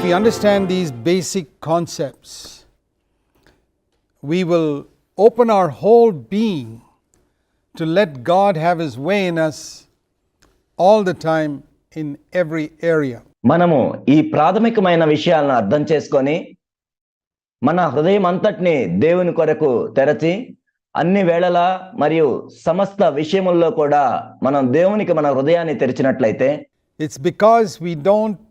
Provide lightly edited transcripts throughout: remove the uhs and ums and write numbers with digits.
we understand these basic concepts, we will open our whole being to let God have His way in us all the time in every area. మనము ఈ ప్రాథమికమైన విషయాలను అర్థం చేసుకొని మన హృదయం అంతటిని దేవుని కొరకు తెరచి అన్ని వేళలా మరియు సమస్త విషయముల్లో కూడా మనం దేవునికి మన హృదయాన్ని తెరిచినట్లయితే, it's because we don't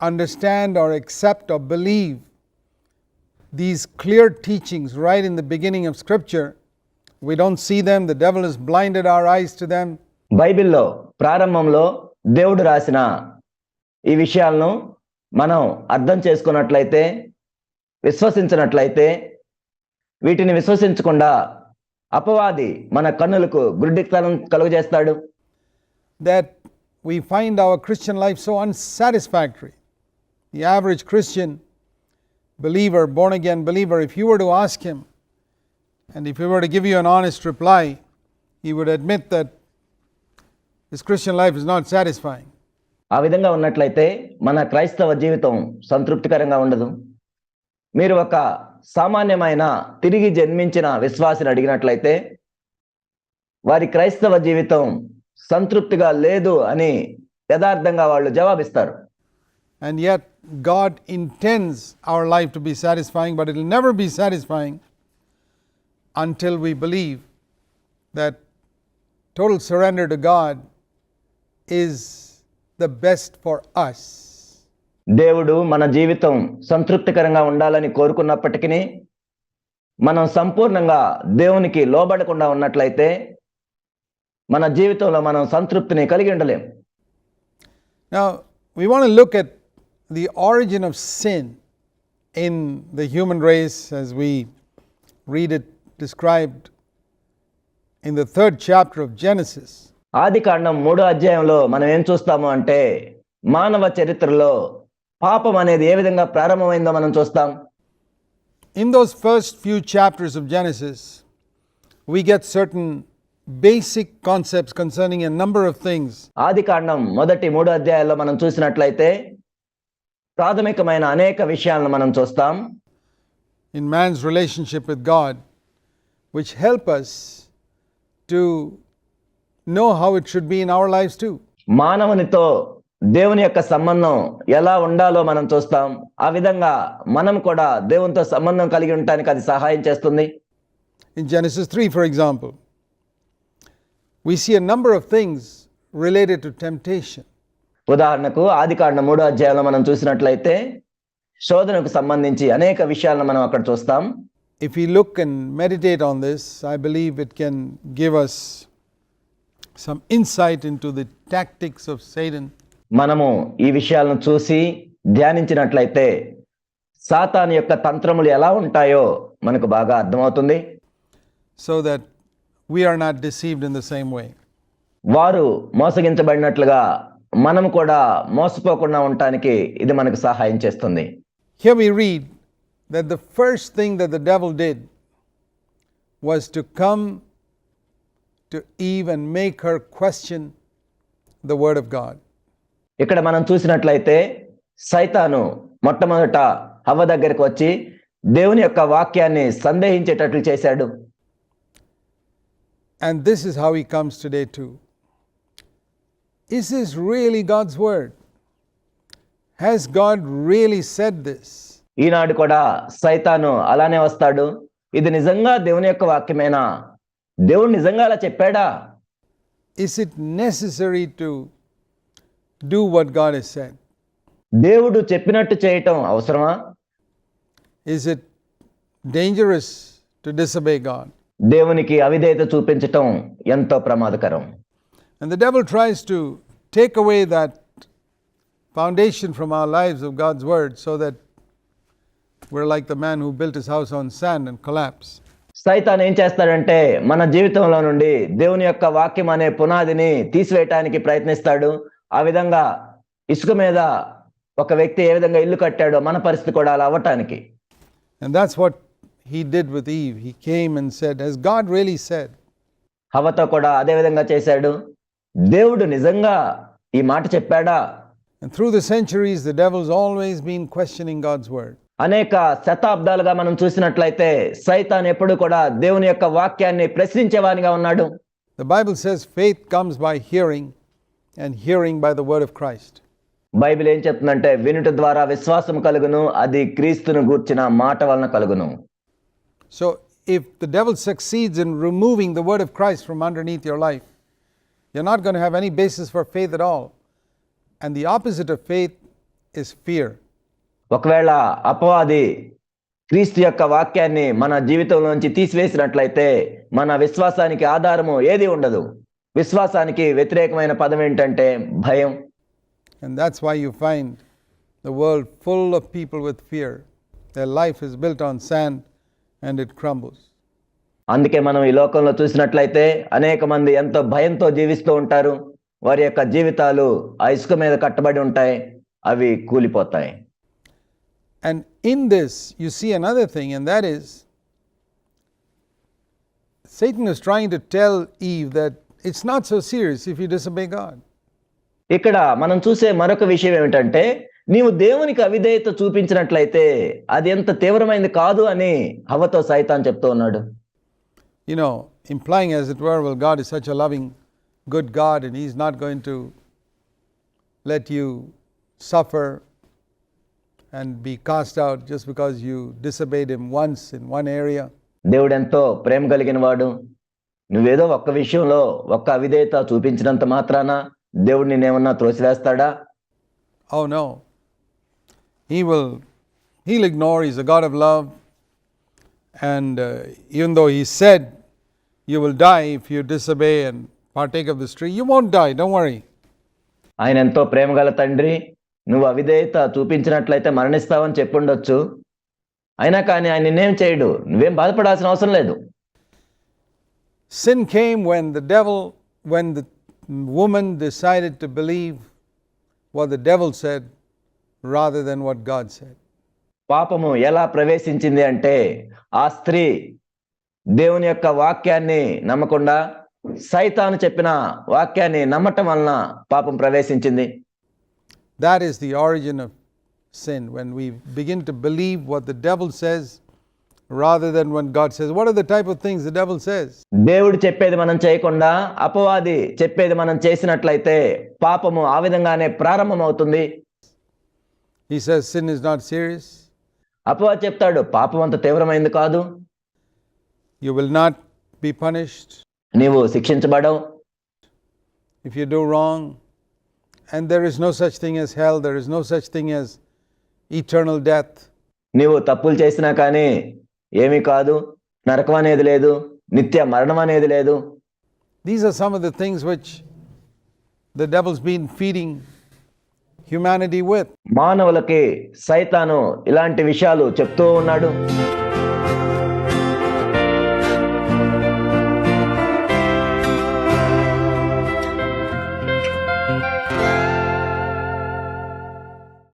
understand or accept or believe these clear teachings right in the beginning of Scripture. We don't see them. The devil has blinded our eyes to them. బైబిల్లో ప్రారంభంలో దేవుడు రాసిన ఈ విషయాలను మనం అర్థం చేసుకున్నట్లయితే, విశ్వసించినట్లయితే, వీటిని విశ్వసించకుండా అపవాది మన కన్నులకు గుడ్డితనం కలుగజేస్తాడు. That we find our Christian life so unsatisfactory. The average Christian believer, born again believer, if you were to ask him, and if he were to give you an honest reply, he would admit that his Christian life is not satisfying. ఆ విధంగా ఉన్నట్లయితే మన క్రైస్తవ జీవితం సంతృప్తికరంగా ఉండదు. మీరు ఒక సామాన్యమైన తిరిగి జన్మించిన విశ్వాసిని అడిగినట్లయితే వారి క్రైస్తవ జీవితం సంతృప్తిగా లేదు అని యథార్థంగా వాళ్ళు జవాబిస్తారు. And yet God intends our life to be satisfying, but it will never be satisfying until we believe that total surrender to God is the best for us. దేవుడు మన జీవితం సంతృప్తికరంగా ఉండాలని కోరుకున్నప్పటికీ మనం సంపూర్ణంగా దేవునికి లోబడకుండా ఉన్నట్లయితే మన జీవితంలో మనం సంతృప్తిని కలిగి ఉండలేం. Now we want to look at the origin of sin in the human race as we read it described in the 3rd chapter of Genesis. ఆదికాండం 3వ అధ్యాయంలో మనం ఏం చూస్తాము అంటే మానవ చరిత్రలో పాపం అనేది ఏ విధంగా ప్రారంభమైందో మనం చూస్తాం. In those first few chapters of Genesis, we get certain basic concepts concerning a number of things. ఆదికాండం మొదటి 3 అధ్యాయాల్లో మనం చూసినట్లయితే ప్రాథమికమైన అనేక విషయాలను మనం చూస్తాం. In man's relationship with God, which help us to know how it should be in our lives too. మానవునితో దేవుని యొక్క సంబంధం ఎలా ఉండాలో మనం చూస్తాం. ఆ విధంగా మనం కూడా దేవునితో సంబంధం కలిగి ఉండటానికి అది సహాయం చేస్తుంది. In Genesis 3, for example, we see a number of things related to temptation. ఉదాహరణకు ఆదికాండం 3వ అధ్యాయంలో మనం చూసినట్లయితే శోధనకు సంబంధించి అనేక విషయాలను మనం అక్కడ చూస్తాం. If we look and meditate on this, I believe it can give us some insight into the tactics of Satan. మనము ఈ విషయాలను చూసి ధ్యానించినట్లయితే సాతాను యొక్క తంత్రములు ఎలా ఉంటాయో మనకు బాగా అర్థమవుతుంది. So that we are not deceived in the same way. వారు మోసగించబడినట్లుగా మనము కూడా మోసపోకుండా ఉండటానికి ఇది మనకు సహాయం చేస్తుంది. Here we read that the first thing that the devil did was to come to Eve and make her question the word of God. ఇక్కడ మనం చూసినట్లయితే సైతాను మొట్టమొదట హవ్వ దగ్గరికి వచ్చి దేవుని యొక్క వాక్యాన్ని సందేహించేటట్లు చేశాడు. And this is how he comes today too. Is this really God's word? Has God really said this? ఈనాడు కూడా సైతాను అలానే వస్తాడు. ఇది నిజంగా దేవుని యొక్క వాక్యమేనా? దేవుడు నిజంగా అలా చెప్పాడా? Is it necessary to do what God has said? దేవుడు చెప్పినట్టు చేయటం అవసరమా? Is it dangerous to disobey God? దేవునికి అవిధేయత చూపించటం ఎంతో ప్రమాదకరం. And the devil tries to take away that foundation from our lives of God's word so that we're like the man who built his house on sand and collapsed. సైతాన్ ఏం చేస్తాడంటే మన జీవితంలో నుండి దేవుని యొక్క వాక్యం అనే పునాదిని తీసివేయటానికి ప్రయత్నిస్తాడు. ఆ విధంగా ఇసుక మీద ఒక వ్యక్తి ఏ విధంగా ఇల్లు కట్టాడో మన పరిస్థితి కూడా అలా అవ్వటానికి. And that's what he did with Eve. He came and said, has God really said? హవ్వతో కూడా అదే విధంగా చేశాడు. దేవుడు నిజంగా ఈ మాట చెప్పాడా? And through the centuries, the devil's always been questioning God's word. అనేక శతాబ్దాలుగా మనం చూసినట్లయితే సైతాన్ ఎప్పుడు కూడా దేవుని యొక్క వాక్యాన్ని ప్రశ్నించేవానిగా ఉన్నాడు. The Bible says faith comes by hearing, and hearing by the word of Christ. Bible ఏం చెప్తుందంటే వినుట ద్వారా విశ్వాసం కలుగును, అది క్రీస్తును గూర్చిన మాట వలన కలుగును. So if the devil succeeds in removing the word of Christ from underneath your life, you're not going to have any basis for faith at all. And the opposite of faith is fear. ఒకవేళ అపవాది క్రీస్తు యొక్క వాక్యాన్ని మన జీవితంలోంచి తీసివేసినట్లయితే మన విశ్వాసానికి ఆధారము ఏది ఉండదు. విశ్వాసానికి వ్యతిరేకమైన పదం ఏంటంటే భయం. And that's why you find the world full of people with fear. Their life is built on sand and it crumbles. అందుకే మనం ఈ లోకంలో చూసినట్లయితే అనేక మంది ఎంతో భయంతో జీవిస్తూ ఉంటారు. వారి యొక్క జీవితాలు ఆ ఇసుక మీద కట్టబడి ఉంటాయి, అవి కూలిపోతాయి. And in this you see another thing, and that is Satan is trying to tell Eve that it's not so serious if you disobey God. ఇక్కడ మనం చూసే మరొక విషయం ఏమిటంటే నీవు దేవునికి అవిధేయత చూపించినట్లయితే అది ఎంత తీవ్రమైనది కాదు అని హవ్వతో సైతాన్ చెప్తూ ఉన్నాడు. You know, implying as it were, well, God is such a loving, good God and He's not going to let you suffer and be cast out just because you disobeyed Him once in one area. దేవుడు ఎంతో ప్రేమ కలిగిన వాడు. నువ్వేదో ఒక్క విషయంలో ఒక్క అవిధేయత చూపించినంత మాత్రాన దేవుడు నిన్నేమన్నా త్రోసివేస్తాడా? Oh no. He'll ignore. He's a God of love. And even though He said you will die if you disobey and partake of this tree, you won't die, don't worry. ఆయన ఎంతో ప్రేమ గల తండ్రి. నువ్వు అవిధేయత చూపించినట్లయితే మరణిస్తావని చెప్పుండొచ్చు. అయినా కానీ ఆయన నిన్నేం చేయడు, నువ్వేం బాధపడాల్సిన అవసరం లేదు. Sin came when the woman decided to believe what the devil said rather than what God said. పాపము ఎలా ప్రవేశించింది అంటే ఆ స్త్రీ దేవుని యొక్క వాక్యాన్ని నమ్మకుండా సైతాను చెప్పిన వాక్యాన్ని నమ్మటం వలన పాపం ప్రవేశించింది. That is the origin of sin, when we begin to believe what the devil says rather than when God says. What are the type of things the devil says? దేవుడు చెప్పేది మనం చేయకుండా అపవాది చెప్పేది మనం చేసినట్లయితే పాపము ఆ విధంగానే ప్రారంభమవుతుంది. He says sin is not serious. అపవాది చెప్తాడు పాపం అంత తీవ్రమైంది కాదు, You will not be punished నీవు శిక్షించబడవు. if you do wrong. And there is no such thing as hell. There is no such thing as eternal death. నీవు తప్పులు చేసినా కానీ ఏమీ కాదు, నరకం అనేది లేదు, నిత్య మరణం అనేది లేదు. These are some of the things which the devil's been feeding humanity with. మానవులకి సైతాను ఇలాంటి విషయాలు చెప్తూ ఉన్నాడు.